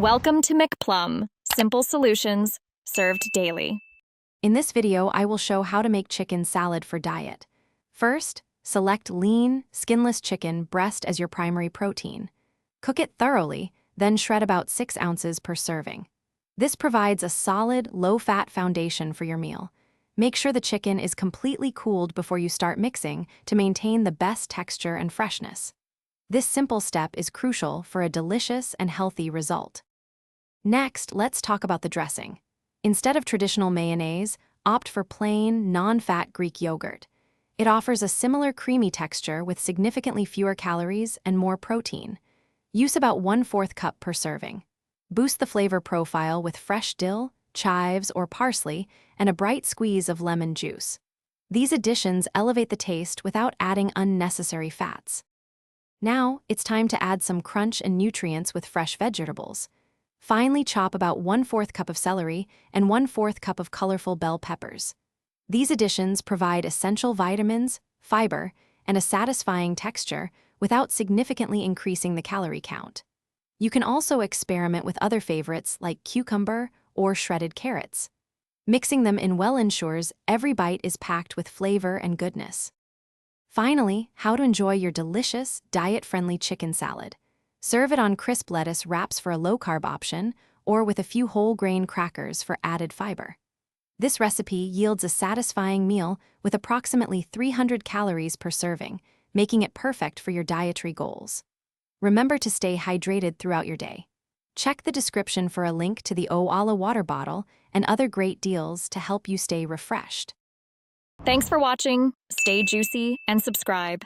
Welcome to McPlum, simple solutions served daily. In this video, I will show how to make chicken salad for diet. First, select lean, skinless chicken breast as your primary protein. Cook it thoroughly, then shred about 6 ounces per serving. This provides a solid, low-fat foundation for your meal. Make sure the chicken is completely cooled before you start mixing to maintain the best texture and freshness. This simple step is crucial for a delicious and healthy result. Next, let's talk about the dressing. Instead of traditional mayonnaise, opt for plain, non-fat Greek yogurt. It offers a similar creamy texture with significantly fewer calories and more protein. Use about 1/4 cup per serving. Boost the flavor profile with fresh dill, chives, or parsley, and a bright squeeze of lemon juice. These additions elevate the taste without adding unnecessary fats. Now, it's time to add some crunch and nutrients with fresh vegetables. Finely chop about 1/4 cup of celery and 1/4 cup of colorful bell peppers. These additions provide essential vitamins, fiber, and a satisfying texture without significantly increasing the calorie count. You can also experiment with other favorites like cucumber or shredded carrots. Mixing them in well ensures every bite is packed with flavor and goodness. Finally, how to enjoy your delicious, diet-friendly chicken salad. Serve it on crisp lettuce wraps for a low-carb option, or with a few whole-grain crackers for added fiber. This recipe yields a satisfying meal with approximately 300 calories per serving, making it perfect for your dietary goals. Remember to stay hydrated throughout your day. Check the description for a link to the Oala water bottle and other great deals to help you stay refreshed. Thanks for watching. Stay juicy and subscribe.